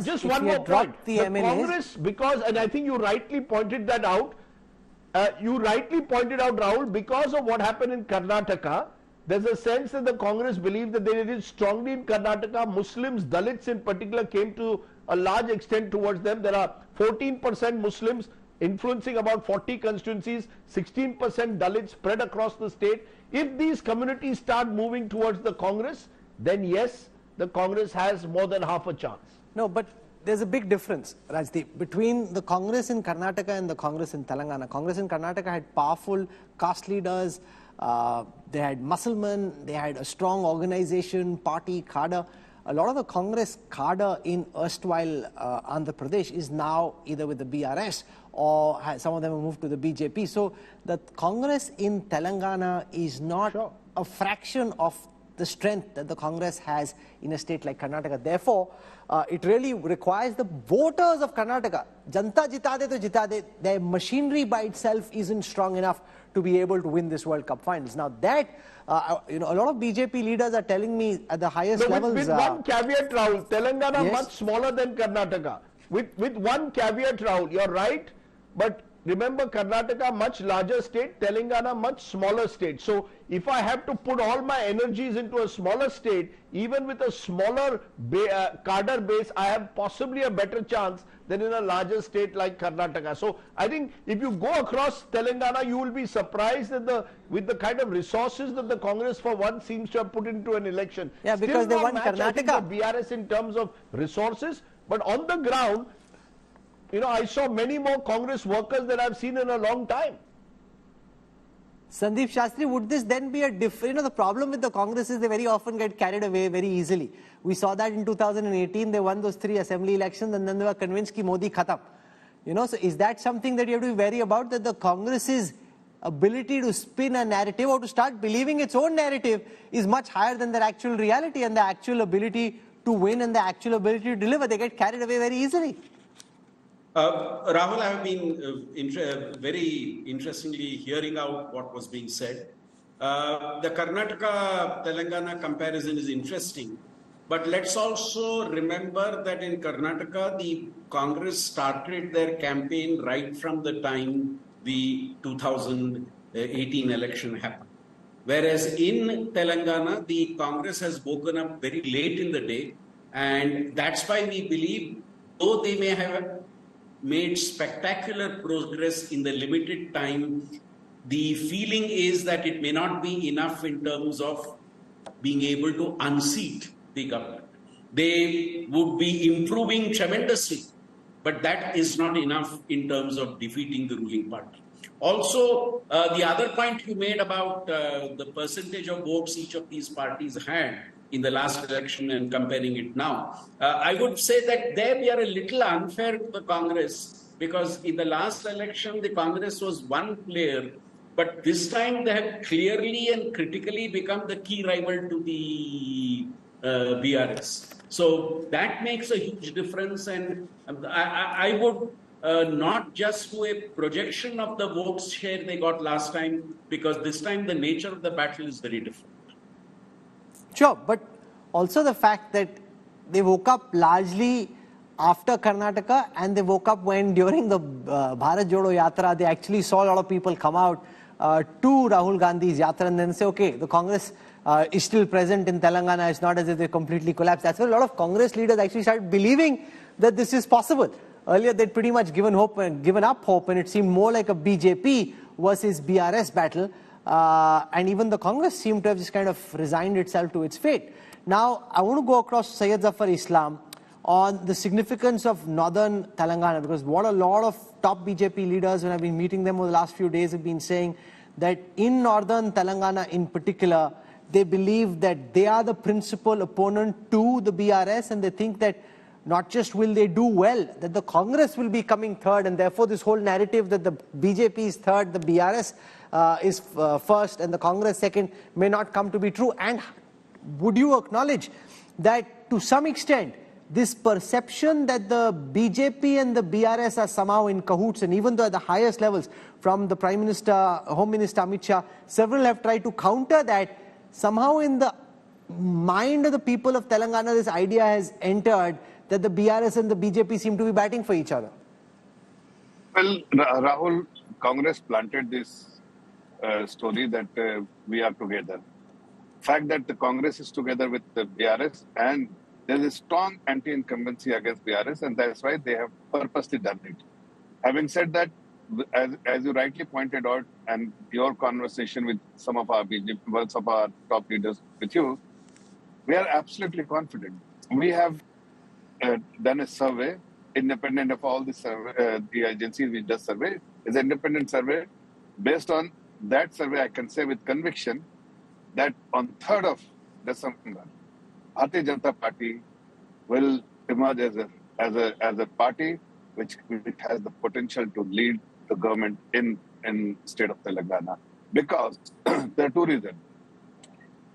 Just one more point. The Congress, because, and I think you rightly pointed that out, Rahul, because of what happened in Karnataka, there's a sense that the Congress believed that they did it strongly in Karnataka. Muslims, Dalits in particular, came to a large extent towards them. There are 14% Muslims influencing about 40 constituencies, 16% Dalits spread across the state. If these communities start moving towards the Congress, then yes, the Congress has more than half a chance.
No, but there's a big difference, Rajdeep, between the Congress in Karnataka and the Congress in Telangana. Congress in Karnataka had powerful caste leaders, they had Muslims, they had a strong organization, party, cadre. A lot of the Congress cadre in erstwhile Andhra Pradesh is now either with the BRS or some of them have moved to the BJP. So the Congress in Telangana is not a fraction of the strength that the Congress has in a state like Karnataka. Therefore, it really requires the voters of Karnataka. Janta jitade to jitade. Their machinery by itself isn't strong enough to be able to win this World Cup finals. Now that, a lot of BJP leaders are telling me at the highest levels.
With one caveat, Rahul, Telangana
yes?
much smaller than Karnataka. With one caveat, Rahul, you're right, but remember Karnataka much larger state, Telangana much smaller state. So if I have to put all my energies into a smaller state, even with a smaller cadre base, I have possibly a better chance than in a larger state like Karnataka. So I think if you go across Telangana, you will be surprised at with the kind of resources that the Congress for once seems to have put into an election.
Yeah, because
Still
they
not
won
match, I think,
Karnataka.
the BRS in terms of resources, but on the ground, I saw many more Congress workers than I've seen in a long time.
Sandeep Shastri, would this then be a different, the problem with the Congress is they very often get carried away very easily. We saw that in 2018, they won those 3 assembly elections and then they were convinced ki Modi khatam. So is that something that you have to be wary about, that the Congress's ability to spin a narrative or to start believing its own narrative is much higher than their actual reality and the actual ability to win and the actual ability to deliver? They get carried away very easily.
Rahul, I have been very interestingly hearing out what was being said. The Karnataka-Telangana comparison is interesting, but let's also remember that in Karnataka, the Congress started their campaign right from the time the 2018 election happened. Whereas in Telangana, the Congress has woken up very late in the day, and that's why we believe, though they may have made spectacular progress in the limited time, the feeling is that it may not be enough in terms of being able to unseat the government. They would be improving tremendously, but that is not enough in terms of defeating the ruling party. Also, the other point you made about the percentage of votes each of these parties had in the last election and comparing it now, I would say that there we are a little unfair to the Congress, because in the last election, the Congress was one player, but this time they have clearly and critically become the key rival to the BRS. So that makes a huge difference, and I would not just do a projection of the votes share they got last time, because this time the nature of the battle is very different.
Sure, but also the fact that they woke up largely after Karnataka, and they woke up when during the Bharat Jodo Yatra, they actually saw a lot of people come out to Rahul Gandhi's Yatra and then say, okay, the Congress is still present in Telangana, it's not as if they completely collapsed. That's why a lot of Congress leaders actually started believing that this is possible. Earlier, they'd pretty much given up hope, and it seemed more like a BJP versus BRS battle. And even the Congress seemed to have just kind of resigned itself to its fate. Now, I want to go across Syed Zafar Islam on the significance of northern Telangana, because what a lot of top BJP leaders, when I've been meeting them over the last few days, have been saying that in northern Telangana in particular, they believe that they are the principal opponent to the BRS, and they think that not just will they do well, that the Congress will be coming third, and therefore this whole narrative that the BJP is third, the BRS is first, and the Congress second may not come to be true. And would you acknowledge that to some extent, this perception that the BJP and the BRS are somehow in cahoots, and even though at the highest levels, from the Prime Minister, Home Minister Amit Shah, several have tried to counter that, somehow in the mind of the people of Telangana, this idea has entered that the BRS and the BJP seem to be batting for each other?
Well, Rahul, Congress planted this story that we are together. fact that the Congress is together with the BRS and there is a strong anti-incumbency against BRS, and that's why they have purposely done it. Having said that, as you rightly pointed out, and your conversation with some of our top leaders with you, we are absolutely confident. We have done a survey, independent of all the agencies we just surveyed. It's an independent survey. Based on that survey, I can say with conviction that on 3rd of December, Bharatiya Janata Party will emerge as a party which has the potential to lead the government in state of Telangana. Because there are two reasons.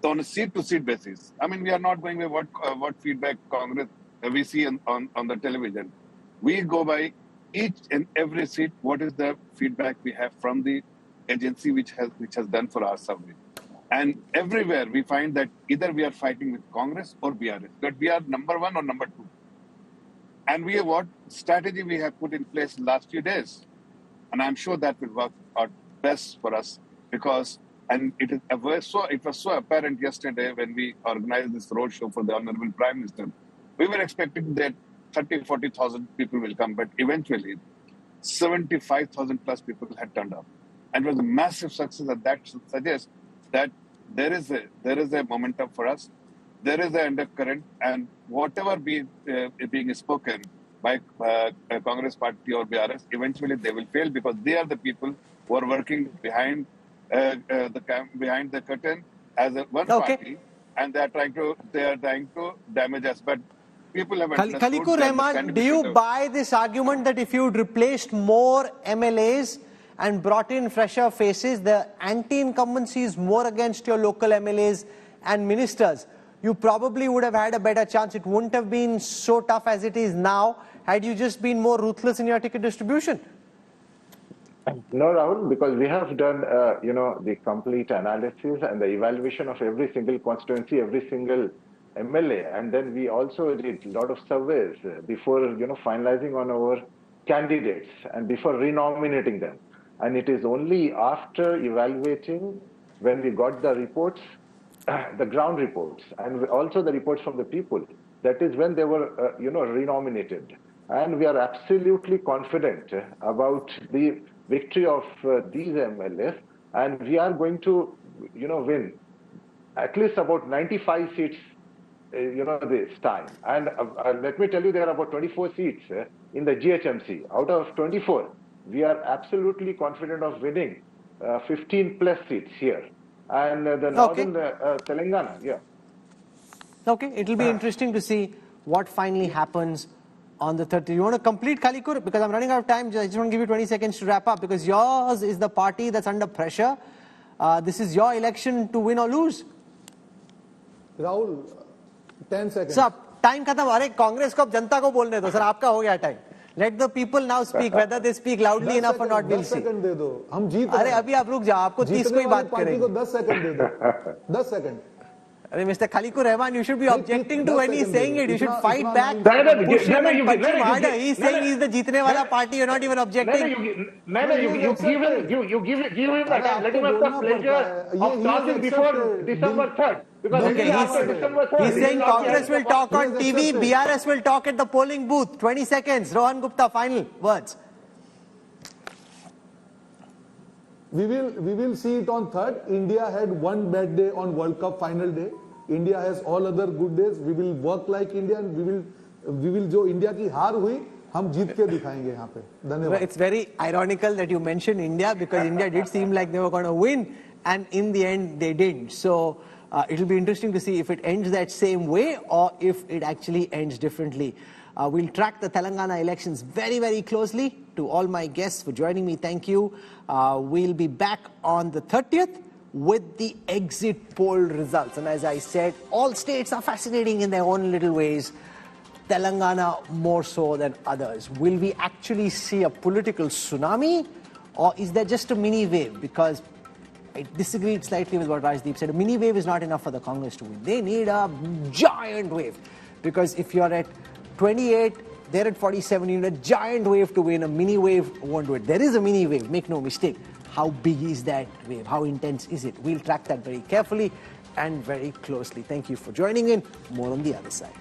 So on a seat-to-seat basis, I mean, we are not going by what feedback Congress we see on the television. We go by each and every seat, what is the feedback we have from the agency which has done for our survey. And everywhere we find that either we are fighting with Congress or BRS, that we are number 1 or number 2. And what strategy we have put in place in the last few days. And I'm sure that will work out best for us because, and it was so apparent yesterday when we organized this roadshow for the Honorable Prime Minister. We were expecting that 30,000-40,000 people will come, but eventually 75,000 plus people had turned up. And it was a massive success, and that suggests that there is a momentum for us. There is an undercurrent, and whatever being spoken by Congress Party or BRS, eventually they will fail because they are the people who are working behind the curtain as one party, and they are trying to damage us. But people have understood.
Khalikur Rahman, do you buy this argument that if you'd replaced more MLAs and brought in fresher faces, the anti-incumbency is more against your local MLAs and ministers? You probably would have had a better chance. It wouldn't have been so tough as it is now had you just been more ruthless in your ticket distribution.
No, Rahul, because we have done, the complete analysis and the evaluation of every single constituency, every single MLA. And then we also did a lot of surveys before, finalizing on our candidates and before renominating them. And it is only after evaluating when we got the reports, the ground reports, and also the reports from the people, that is when they were, renominated. And we are absolutely confident about the victory of these MLAs, and we are going to, win at least about 95 seats, this time. And let me tell you, there are about 24 seats in the GHMC. Out of 24, we are absolutely confident of winning 15 plus seats here. And the northern Telangana, yeah.
Okay, it will be interesting to see what finally happens on the 30th. You want to complete, Khalikur? Because I'm running out of time. I just want to give you 20 seconds to wrap up because yours is the party that's under pressure. This is your election to win or lose.
Rahul, 10 seconds.
Sir, time khatam. Arey, Congress ko ab जनता को बोलने दो. Sir, आपका हो गया time. Let the people now speak. Whether they speak loudly enough or not, we'll see.
10 second दे दो. हम जीत रहे हैं.
अरे अभी आप रुक जाओ. आपको 30 को ही बात करेंगे.
10 सेकंड दे दो. 10 second.
Mr. Khalikur Rahman, you should be objecting to when he's saying it. You should fight back. Push him and punch him harder. He's saying he's the jeetne wala party. You're not even objecting.
You give him the time. Let him have the pleasure of talking before December 3rd. Because
he's saying Congress will talk on TV, BRS will talk at the polling booth. 20 seconds. Rohan Gupta, final words.
We will see it on 3rd. India had one bad day on World Cup final day. India has all other good days. We will work like India and we will जो India की हार हुई हम जीत के दिखाएंगे यहाँ पे. धन्यवाद.
It's very ironical that you mentioned India because India did seem like they were going to win and in the end they didn't. So it'll be interesting to see if it ends that same way or if it actually ends differently. We'll track the Telangana elections very, very closely. To all my guests for joining me, thank you. We'll be back on the 30th with the exit poll results. And as I said, all states are fascinating in their own little ways. Telangana more so than others. Will we actually see a political tsunami or is there just a mini wave? Because I disagreed slightly with what Rajdeep said. A mini wave is not enough for the Congress to win. They need a giant wave. Because if you're at 28, they're at 47, you need a giant wave to win. A mini wave won't do it. There is a mini wave, make no mistake. How big is that wave? How intense is it? We'll track that very carefully. and very closely. Thank you for joining in. More on the other side.